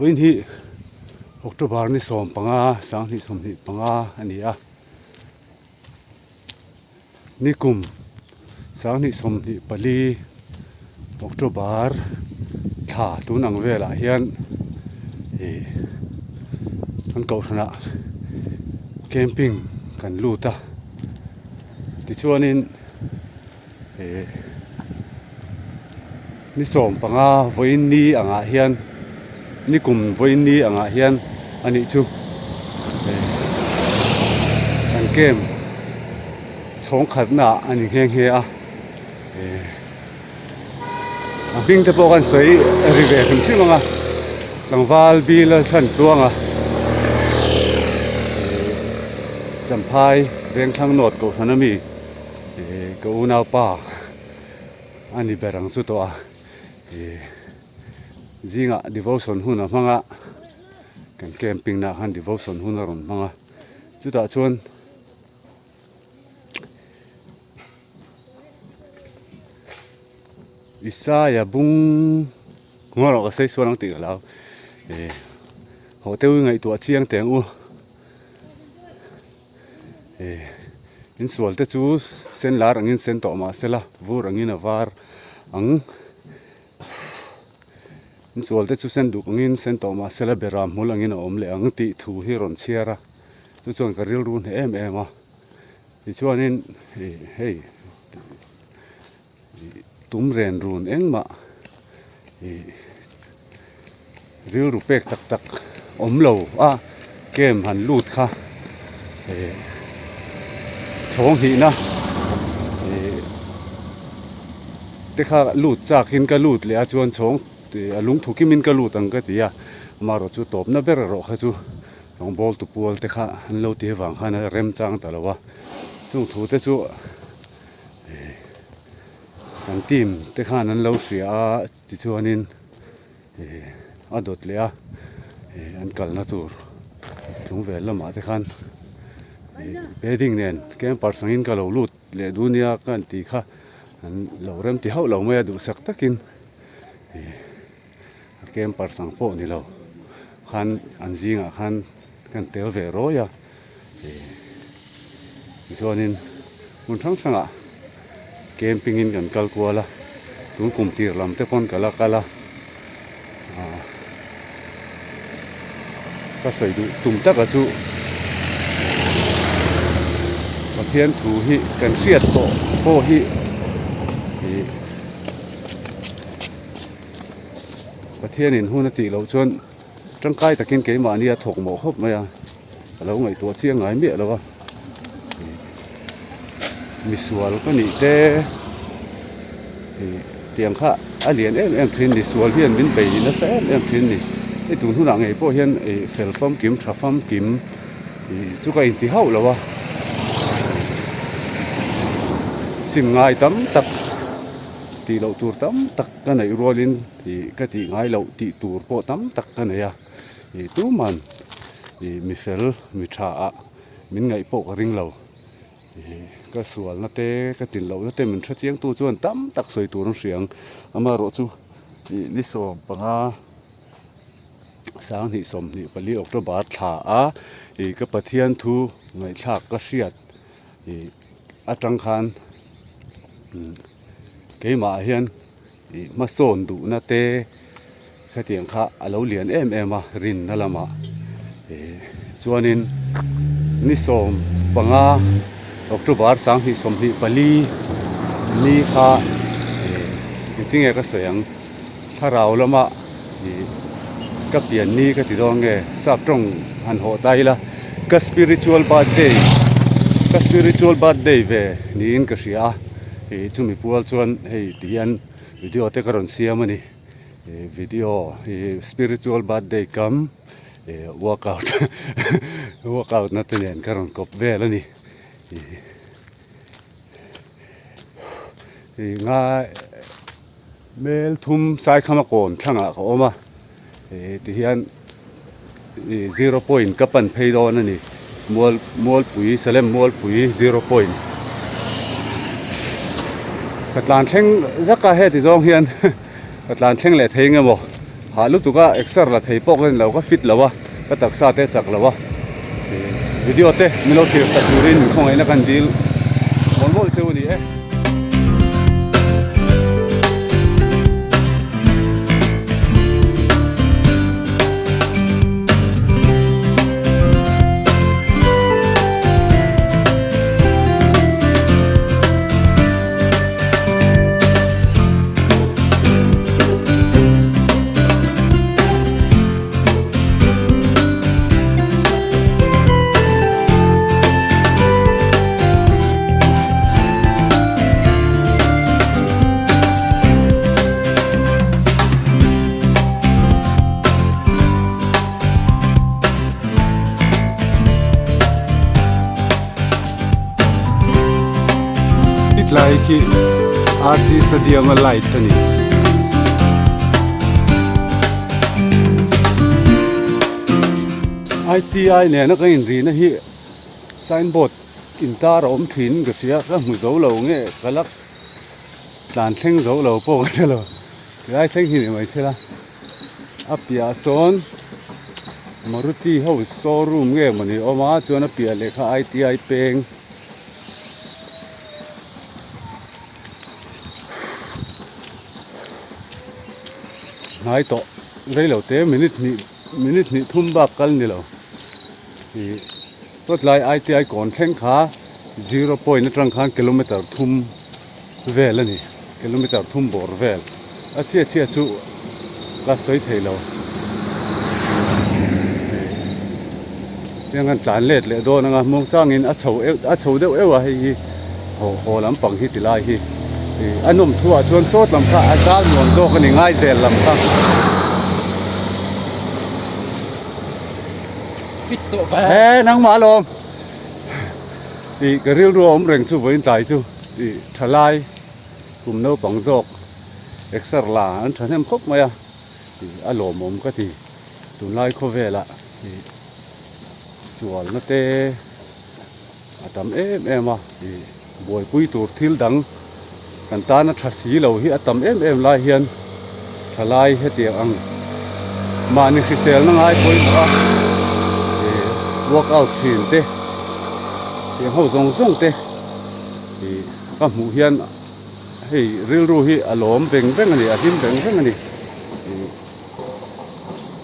วันที่Oktober ni som panga sang ni som ni panga ani a nikum sang ni som ni pali Oktober tha tunang vela hian an ko thana camping kan luta ti chuanin ni som panga voin ni anga hian nikum voin ni anga hian ani chu an kem chong khatna ani heng he a ping te po kan soi rive kan thimanga langwal bil than tuanga champhai reng thlang not ko thanami ko una pa ani berang chu to a zinga devotion huna manga kan camping na han devotion huna ron manga chuta chuan Isaya bung ngoro ka sei suanang ti lao hotel ngai tua chiang teng u in sual te chu sen lar angin sen to ma sela vur angin avar ang in sual te chu sen du angin sen to ma sela beram mul angin om le ang ti thu hi ron chiara chu chuan ka ril run em a ti chuanin hey tum ren run engma ril ru pek tak tak om lo a kem han lut kha chong hi na te kha lut chak hin ka lut le a chuan chong ti alung thuki min ka lut ang ka tia maro chu top na ber ro kha chu ong bol tu pual te kha an lo ti wang kha na rem chang ta lawa chung thu te chu kan team te khan an lo sia ti chuanin adot le a an kal na tur chung vel lama te khan bedding nen kem par sangin ka lo lut le dunia kan ti kha an lo rem ti hau lo me du sak takin kem par sang po ni lo khan an jinga khan kan tel ve ro ya ti chuanin mun thang sanga camping in kan kal kuala tun kum tir lam te pon kala ka soi du tum ta ka chu pathian thu hi kan siat to po hi pathian in huna ti lo chuan tangkai takin ke ma nia thok mo khop ma ya lo ngai to chiang ngai me lo wa misual ko ni te tiang kha alien em thin ni sual hian min bei na sa em thin ni e tun huna ngai po hian fel fam kim tha fam kim chu ka in ti hau lawa sim ngai tam tak ti lo tur tam tak ka nei rolin ti ka ti ngai lo ti tur po tam tak ka nei ya tu man mi fel mi tha a min ngai po ka ring lo ka sual na te ka tin lo na te min tha chiang tu chuan tam tak soi tur riang ama ro chu ni so panga sang ni som ni pali October tha a ka pathian thu ngai thak ka hriat atang khan ke ma hian ma son du na te ka tiang kha alo lian em a rin na lama chuanin ni som panga October sang hi som hi pali ni kha tinge ka soyang tharau lama ka pian ni ka ti dong nge sap tong han ho tai la ka spiritual birthday ve ni in ka ria chumi pual chuan hei tian video te karon siamani video spiritual birthday kam workout na ten karon kop velani nga mel thum sai khama kon thanga ko ma ti hian 0 point kapan pheidon ani mol pui salem mol pui 0 point katlan theng zaka he ti zong hian katlan theng le theng emo หาลุตุก็เอ็กซ์ละไทยปอกเล่นเราก็ฟิตแล้ววะก็ตักซาเตจักแล้ววะวิดีโอเตมีเราเที่ยวสักยูรินของไอ้นักการดีลมองว่าเจ้านี่ไลที่อาร์ซีสเดียมาไลท์นี่ITI เนี่ยนักเรียนรีนะฮีไซน์บอร์ดอินตาร์อมถิ่นก็เสียก็มือเจ้าเราเนี่ยก็ลักด่านเส้นเจ้าเราโป้กันเลยก็ได้เส้นหินไม่ใช่ละอัพยาโซนมารุตีเฮาโซรูมเนี่ยมันนี่ออกมาจวนอัพยาเลยค่ะ ITI เป็งนายต่อเรื่องเราเต้มินิทนี่ทุ่มบักกันนี่เรารถไล่ ITI ก่อนเส้นขา0 point ตรังคันกิโลเมตรทุ่มเวลนี่กิโลเมตรทุ่มบอร์เวลเชี่ยชูก็สวยเท่เรายังงั้นจานเล็ดเลยโดนนะมองจ้างเงินอัดโฉเดียวให้โหลำปังที่ติลายที่อันนุ่มทั่วชวนโซดลำค่าอาจารย์หลวงโตกันง่ายเสร็จลำค่าฟิตโตแฟนังหมาลมก็เรียกรวมเร่งสู้ไว้ใจสู้ทลายกลุ่มโน้ปังโจกเอ็กซ์ลาอันฉันเห็นครบไหมอารมณ์ผมก็ที่ตุนไล่โคเวละส่วนนั่นเตะทำมาบวยปุยตัวทิลดังกันตานะทัศสีเราที่ทำลายเฮียนทลายให้เตียงมานี่คือเซลนั่งไอ้ปุยwalk out ทีนเตะเตียงเขาส่งเตะก็หมู่เฮียนให้เรียรู้ที่อารมณ์เป็นอันนี้อาทิตย์เป็นอันนี้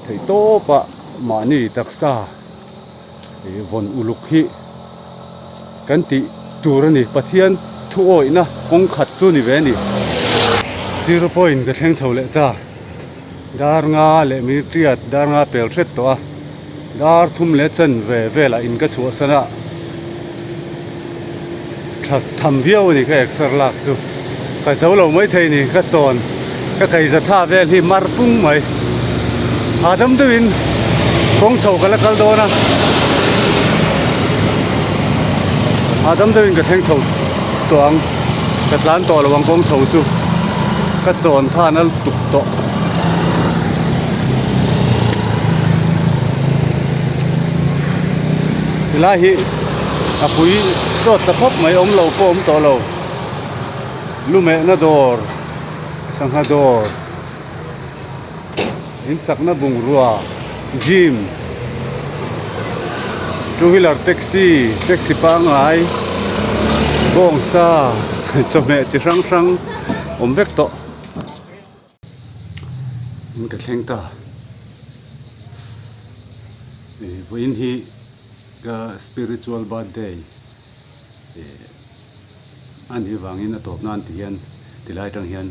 ไทยโตปะมานี่ตักษาวนอุลุกฮิกันติตัวนี่ปะเทียนทุโอยนะคงขัดสู้นี่เวนี่0 point ก็แทงเฉาเลยจ้าดาร์งาเลมิเรียดดาร์งาเปลเสร็จตัวดาร์ทุ่มเลจันเวละอินก็ชัวสนะทำเบี้ยวนี่ก็เอกสารลักสู้ใครเสาเราไม่ใช่นี่ก็จอนก็ใครจะท่าเวลที่มาร์ปุ้งไหมหาทำตัวอินคงเฉากันแล้วกันโดนะหาทำตัวอินก็แทงเฉาตัวงกระล้านต่อระวังกองเฉาสู้กระโจนท่านั้นตุกโตเวลาฮีอาปุยสดตะพบไม่เราโป้มต่อเราลูเมนาดอร์สังหาดอร์อินสักนาบุงรัวจิมทูวิลาร์แท็กซี่ปังไอบงซาจอมเมจิรังเวกโตมันก็เข่งตาวันนี้ก็ spiritual birthday อันนี้วางอินตบนานที่เฮียนที่ไล่ตั้งเฮียน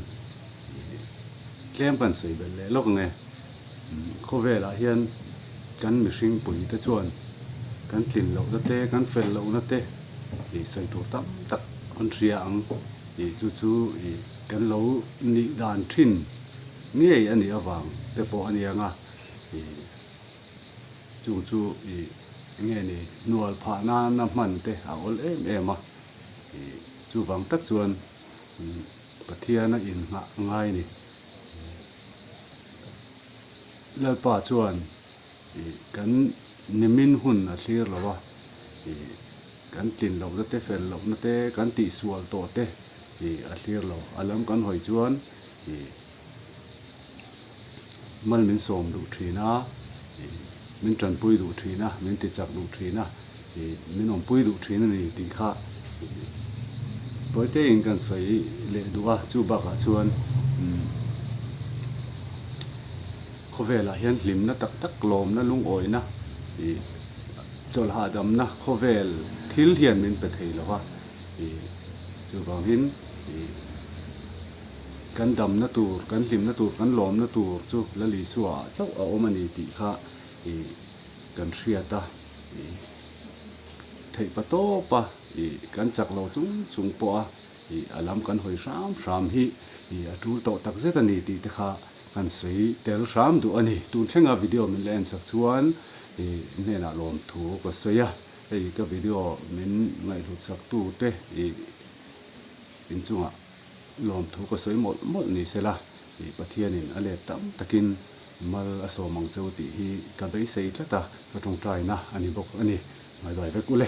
เลี้ยงปันสวยไปเลยลูกไงเขาเวลาเฮียนกันมีสิ่งปุ๋ยตะชวนกันกลิ่นเหล่านั่นเต้กันเฟลเหล่านั่นเต้ใส่ตัวตั้มตักอันเสียงจู่กันเหล่านิดานทิ้นนี่อันนี้วางแต่พออันนี้งะจู่เงี้ยนี่นวลผ่าน้ำมันเตะเอามาจู่บางตักชวนปะเทียนอินง่ายนี่แล้วป่าชวนกันนิมินหุ่นอาชีพหรอวะกันกินเราเตะเฟลเราเตะกันติสวลโตเตะอาชีพเราอารมณ์กันหอยชวน mal min som du thina min tran pui du thina min ti chak du thina min om pui du thina ni ti kha poite in kan soi le duwa chu ba ka chuan khovela hian hlim na tak tak lom na lung oi na chol ha dam na khovel thil hian min pe thei lawa chu bangin kan dam na tur kan hlim na tur kan lom na tur chu la li suwa chau a omani ti kha kan hriata thei pa to pa kan chak lo chung po a alam kan hoi ram hi atul to tak zeta ni ti te kha kan sei tel ram du ani tun thenga video min len sak chuan ne na lom thu ko soya ka video min ngai lut sak tu te in chunga lom thu ko soi mol ni sela pathianin ale tam takin mal aso mang chau ti hi ka bei sei tlata ka tong trai na ani bok ani mai dai ve kule